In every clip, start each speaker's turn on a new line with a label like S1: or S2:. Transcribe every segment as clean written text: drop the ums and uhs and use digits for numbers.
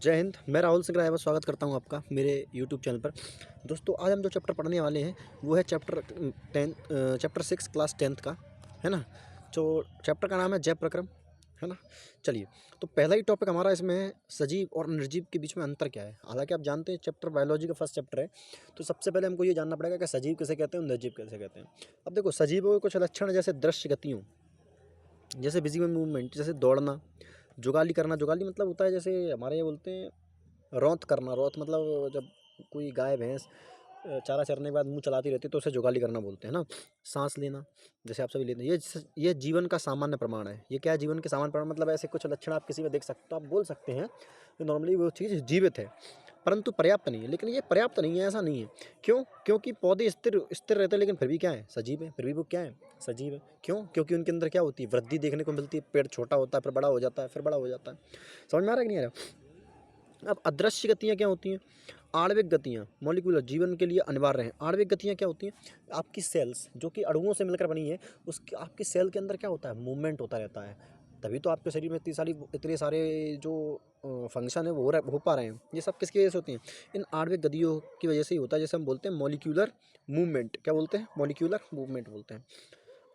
S1: जय हिंद। मैं राहुल सिंह रायवर स्वागत करता हूं आपका मेरे यूट्यूब चैनल पर। दोस्तों, आज हम जो चैप्टर पढ़ने वाले हैं वो है चैप्टर 6 क्लास 10th का, है ना। जो चैप्टर का नाम है जय प्रक्रम, है ना। चलिए, तो पहला ही टॉपिक हमारा इसमें है सजीव और निर्जीव के बीच में अंतर क्या है। हालांकि आप जानते हैं चैप्टर बायोलॉजी का फर्स्ट चैप्टर है, तो सबसे पहले हमको ये जानना पड़ेगा कि सजीव किसे कहते हैं और निर्जीव किसे कहते हैं। अब देखो, सजीवों के कुछ लक्षण जैसे दृश्य गतियों, जैसे विजिबल मूवमेंट, जैसे दौड़ना, जुगाली करना। जुगाली मतलब होता है, जैसे हमारे ये बोलते हैं रौंत करना। रौंत मतलब जब कोई गाय भैंस चारा चरने के बाद मुंह चलाती रहती है तो उसे जुगाली करना बोलते हैं ना। सांस लेना, जैसे आप सभी लेते हैं, ये जीवन का सामान्य प्रमाण है। ये क्या है? जीवन के सामान्य प्रमाण मतलब ऐसे कुछ लक्षण आप किसी में देख सकते हो, आप बोल सकते हैं कि नॉर्मली वो चीज़ जीवित है, परंतु पर्याप्त नहीं है। लेकिन ये पर्याप्त नहीं है, ऐसा नहीं है। क्यों? क्योंकि पौधे स्थिर स्थिर रहते हैं, लेकिन फिर भी क्या है? सजीव है। फिर भी वो क्या है? सजीव है। क्यों? क्योंकि उनके अंदर क्या होती है? वृद्धि देखने को मिलती है। पेड़ छोटा होता है, फिर बड़ा हो जाता है, फिर बड़ा हो जाता है। समझ में आ रहा है कि नहीं आ रहा? अब अदृश्य गतियाँ क्या होती हैं? आणविक गतियाँ, मॉलिक्यूलर, जीवन के लिए अनिवार्य हैं। आणविक गतियाँ क्या होती हैं? आपकी सेल्स जो कि अणुओं से मिलकर बनी है, उसके आपकी सेल के अंदर क्या होता है? मूवमेंट होता रहता है। तभी तो आपके शरीर में इतने सारे जो फंक्शन है वो हो पा रहे हैं। ये सब किसकी वजह से होती हैं? इन आणविक गतियों की वजह से ही होता है, जैसे हम बोलते हैं मॉलिक्यूलर मूवमेंट। क्या बोलते हैं? मॉलिक्यूलर मूवमेंट बोलते हैं।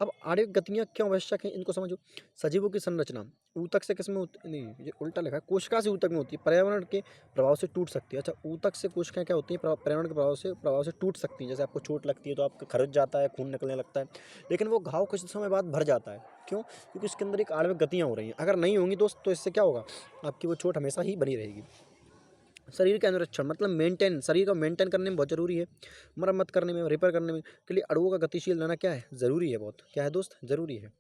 S1: अब आणविक गतियाँ क्यों आवश्यक हैं, इनको समझो। सजीवों की संरचना ऊतक से किसमें होती? नहीं, ये उल्टा लिखा है। कोशिका से ऊतक में होती है, पर्यावरण के प्रभाव से टूट सकती है। अच्छा, ऊतक से कोशिकाएं क्या होती हैं? पर्यावरण के प्रभाव से टूट सकती हैं। जैसे आपको चोट लगती है तो आपका खर्च जाता है, खून निकलने लगता है, लेकिन वो घाव कुछ समय बाद भर जाता है। क्यों? क्योंकि उसके अंदर एक आणविक गतियाँ हो रही हैं। अगर नहीं होंगी दोस्त, तो इससे क्या होगा? आपकी वो चोट हमेशा ही बनी रहेगी। शरीर के अनुरक्षण मतलब मेंटेन, शरीर को मेंटेन करने में बहुत ज़रूरी है। मरम्मत करने में, रिपेयर करने में के लिए अणुओं का गतिशील रहना क्या है? ज़रूरी है बहुत। क्या है दोस्त? ज़रूरी है।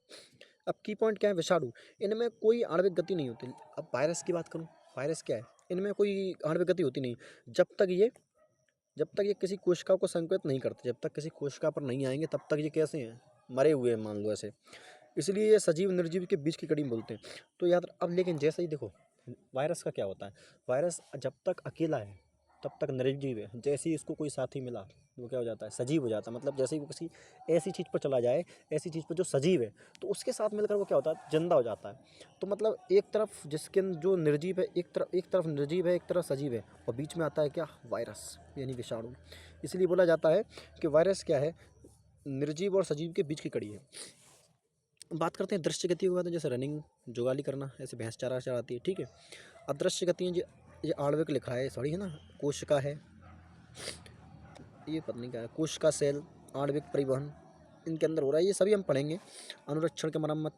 S1: अब की पॉइंट क्या है? विषाणु, इनमें कोई आणविक गति नहीं होती। अब वायरस की बात करूँ, वायरस क्या है? इनमें कोई आणविक गति होती नहीं। जब तक ये किसी कोशिका को संकेत नहीं करते, जब तक किसी कोशिका पर नहीं आएंगे, तब तक ये कैसे हैं? मरे हुए हैं, मान लो ऐसे। इसलिए ये सजीव निर्जीव के बीच की कड़ी में बोलते हैं। तो याद अब लेकिन जैसे ही देखो, वायरस का क्या होता है? वायरस जब तक अकेला है तब तक निर्जीव है। जैसे ही इसको कोई साथी मिला, वो क्या हो जाता है? सजीव हो जाता है। मतलब जैसे ही वो किसी ऐसी चीज़ पर चला जाए, ऐसी चीज़ पर जो सजीव है, तो उसके साथ मिलकर वो क्या होता है? जिंदा हो जाता है। तो मतलब एक तरफ जिसके जो निर्जीव है, एक तरफ निर्जीव है, एक तरफ सजीव है, और बीच में आता है क्या? वायरस, यानी विषाणु। इसलिए बोला जाता है कि वायरस क्या है? निर्जीव और सजीव के बीच की कड़ी है। बात करते हैं दृश्य गतियों के बारे में, जैसे रनिंग, जुगाली करना, ऐसे भैंस चारा चराती है, ठीक है। अदृश्य गतियाँ, ये आणविक लिखा है, सॉरी, है ना। कोशिका है, ये पता नहीं क्या है, कोशिका, सेल, आणविक परिवहन इनके अंदर हो रहा है। ये सभी हम पढ़ेंगे। अनुरक्षण की मरम्मत,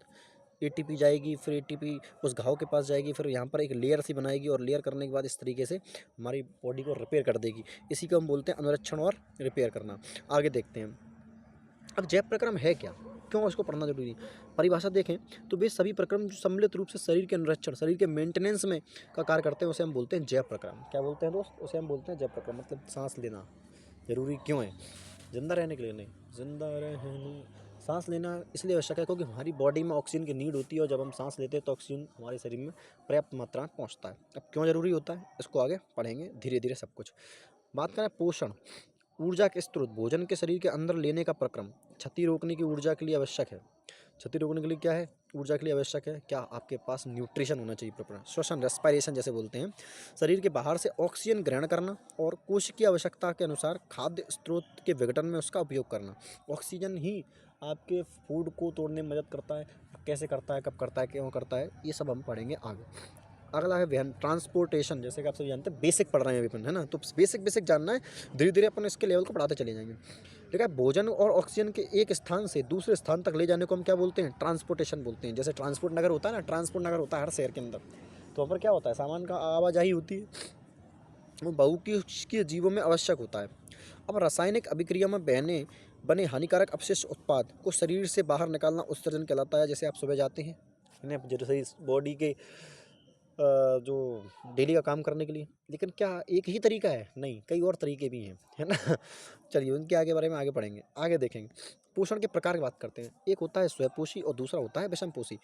S1: एटीपी जाएगी, फिर एटीपी उस घाव के पास जाएगी, फिर यहाँ पर एक लेयर सी बनाएगी, और लेयर करने के बाद इस तरीके से हमारी बॉडी को रिपेयर कर देगी। इसी को हम बोलते हैं अनुरक्षण और रिपेयर करना। आगे देखते हैं। अब जैव प्रक्रम है क्या? क्यों उसको पढ़ना जरूरी है? परिभाषा देखें तो वे सभी प्रक्रम जो सम्मिलित रूप से शरीर के अनुरक्षण, शरीर के मेंटेनेंस में का कार्य करते हैं, उसे हम बोलते हैं जैव प्रक्रम। क्या बोलते हैं दोस्त? उसे हम बोलते हैं जैव प्रक्रम। मतलब सांस लेना जरूरी क्यों है? जिंदा रहने के लिए नहीं, जिंदा रहने, सांस लेना इसलिए आवश्यक है क्योंकि हमारी बॉडी में ऑक्सीजन की नीड होती है, और जब हम सांस लेते हैं तो ऑक्सीजन हमारे शरीर में पर्याप्त मात्रा में पहुँचता है। अब क्यों जरूरी होता है, इसको आगे पढ़ेंगे धीरे धीरे सब कुछ। बात करें पोषण, ऊर्जा के स्रोत, भोजन के शरीर के अंदर लेने का प्रक्रम क्षति रोकने की ऊर्जा के लिए आवश्यक है। क्षति रोकने के लिए क्या है? ऊर्जा के लिए आवश्यक है क्या? आपके पास न्यूट्रिशन होना चाहिए प्रॉपर। श्वसन, रेस्पिरेशन जैसे बोलते हैं, शरीर के बाहर से ऑक्सीजन ग्रहण करना, और कोश की आवश्यकता के अनुसार खाद्य स्रोत के विघटन में उसका उपयोग करना। ऑक्सीजन ही आपके फूड को तोड़ने में मदद करता है। कैसे करता है, कब करता है, क्यों करता है, ये सब हम पढ़ेंगे आगे। अगला है वहन, ट्रांसपोर्टेशन। जैसे कि आप सभी जानते हैं, बेसिक पढ़ रहे हैं अभी अपन, है ना, तो बेसिक जानना है। धीरे धीरे अपन इसके लेवल को बढ़ाते चले जाएंगे। ठीक है। भोजन और ऑक्सीजन के एक स्थान से दूसरे स्थान तक ले जाने को हम क्या बोलते हैं? ट्रांसपोर्टेशन बोलते हैं। जैसे ट्रांसपोर्ट नगर होता है ना, ट्रांसपोर्ट नगर होता है हर शहर के अंदर, तो वहाँ पर क्या होता है? सामान का आवाजाही होती है, वो बहु की जीवों में आवश्यक होता है। अब रासायनिक अभिक्रिया में बने हानिकारक अपशिष्ट उत्पाद को शरीर से बाहर निकालना उत्सर्जन कहलाता है। जैसे आप सुबह जाते हैं, है ना, जैसे इस बॉडी के जो डेली का काम करने के लिए, लेकिन क्या एक ही तरीका है? नहीं, कई और तरीके भी हैं, है ना। चलिए, उनके आगे बारे में आगे पढ़ेंगे, आगे देखेंगे। पोषण के प्रकार की बात करते हैं। एक होता है स्वयंपोषी और दूसरा होता है विषमपोषी।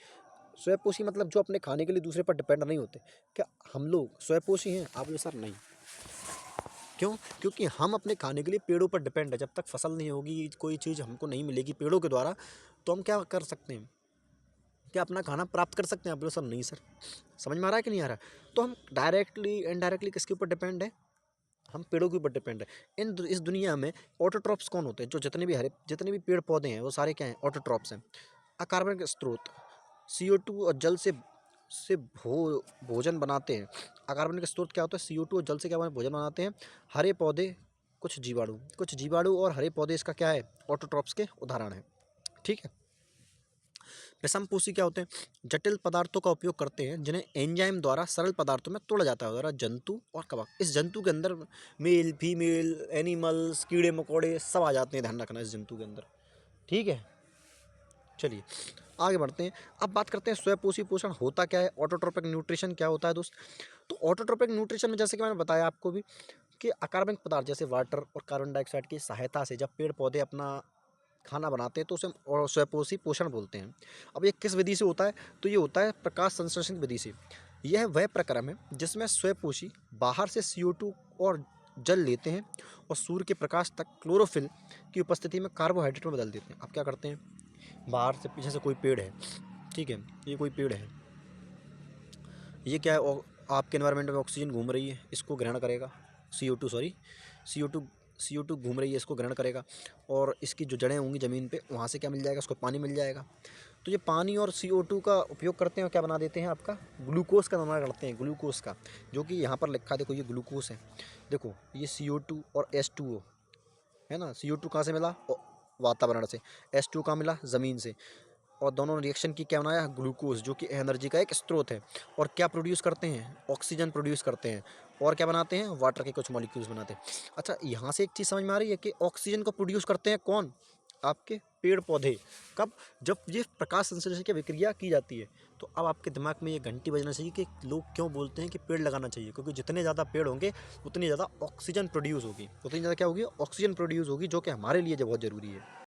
S1: स्वयंपोषी मतलब जो अपने खाने के लिए दूसरे पर डिपेंड नहीं होते। क्या हम लोग स्वयंपोषी हैं? आप ये सर नहीं। क्यों? क्योंकि हम अपने खाने के लिए पेड़ों पर डिपेंड है। जब तक फसल नहीं होगी, कोई चीज़ हमको नहीं मिलेगी पेड़ों के द्वारा, तो हम क्या कर सकते हैं? क्या अपना खाना प्राप्त कर सकते हैं? आप बोलो सर नहीं सर। समझ में आ रहा है कि नहीं आ रहा है? तो हम डायरेक्टली इनडायरेक्टली किसके ऊपर डिपेंड है? हम पेड़ों के ऊपर डिपेंड है। इस दुनिया में ऑटोट्रॉप्स कौन होते हैं? जो जितने भी पेड़ पौधे हैं वो सारे क्या हैं? ऑटोट्रॉप्स हैं। अकार्बनिक स्रोत CO2 और जल से भोजन बनाते हैं। अकार्बनिक स्रोत क्या होता है? CO2 और जल से क्या भोजन बनाते हैं? हरे पौधे, कुछ जीवाणु और हरे पौधे इसका क्या है? ऑटोट्रॉप्स के उदाहरण है। ठीक है। विषमपोषी क्या होते हैं? जटिल पदार्थों का उपयोग करते हैं जिन्हें एंजाइम द्वारा सरल पदार्थों में तोड़ा जाता है। द्वारा जंतु और कवक। इस जंतु के अंदर मेल फीमेल एनिमल्स कीड़े मकोड़े सब आ जाते हैं, ध्यान रखना इस जंतु के अंदर। ठीक है, चलिए आगे बढ़ते हैं। अब बात करते हैं स्वपोषी पोषण होता क्या है, ऑटोट्रोपिक न्यूट्रिशन क्या होता है दोस्त। तो ऑटोट्रोपिक न्यूट्रिशन में जैसे कि मैंने बताया आपको भी कि अकार्बनिक पदार्थ जैसे वाटर और कार्बन डाइऑक्साइड की सहायता से जब पेड़ पौधे अपना खाना बनाते हैं तो उसे हम स्वपोषी पोषण बोलते हैं। अब ये किस विधि से होता है? तो ये होता है प्रकाश संश्लेषण विधि से। यह वह प्रक्रम है जिसमें स्वपोषी बाहर से CO2 और जल लेते हैं और सूर्य के प्रकाश तक क्लोरोफिल की उपस्थिति में कार्बोहाइड्रेट में बदल देते हैं। अब क्या करते हैं? बाहर से पीछे से कोई पेड़ है, ठीक है, ये कोई पेड़ है, ये क्या है? आपके एनवायरनमेंट में ऑक्सीजन घूम रही है, इसको ग्रहण करेगा। CO2 सॉरी CO2 घूम रही है, इसको ग्रहण करेगा और इसकी जो जड़ें होंगी ज़मीन पे वहाँ से क्या मिल जाएगा? उसको पानी मिल जाएगा। तो ये पानी और CO2 का उपयोग करते हैं और क्या बना देते हैं? आपका ग्लूकोज का निर्माण करते हैं, ग्लूकोज का, जो कि यहाँ पर लिखा है, देखो ये ग्लूकोज है। देखो ये CO2 और H2O है ना। CO2 कहाँ से मिला? वातावरण से। H2 कहाँ मिला? ज़मीन से। और दोनों रिएक्शन की क्या बनाया? ग्लूकोज, जो कि एनर्जी का एक स्रोत है। और क्या प्रोड्यूस करते हैं? ऑक्सीजन प्रोड्यूस करते हैं। और क्या बनाते हैं? वाटर के कुछ मॉलिक्यूल्स बनाते हैं। अच्छा, यहाँ से एक चीज़ समझ में आ रही है कि ऑक्सीजन को प्रोड्यूस करते हैं कौन? आपके पेड़ पौधे। कब? जब ये प्रकाश संश्लेषण की विक्रिया की जाती है। तो अब आपके दिमाग में ये घंटी बजना चाहिए कि लोग क्यों बोलते हैं कि पेड़ लगाना चाहिए, क्योंकि जितने ज़्यादा पेड़ होंगे उतनी ज़्यादा ऑक्सीजन प्रोड्यूस होगी, उतनी ज़्यादा क्या होगी? ऑक्सीजन प्रोड्यूस होगी, जो कि हमारे लिए जो बहुत ज़रूरी है।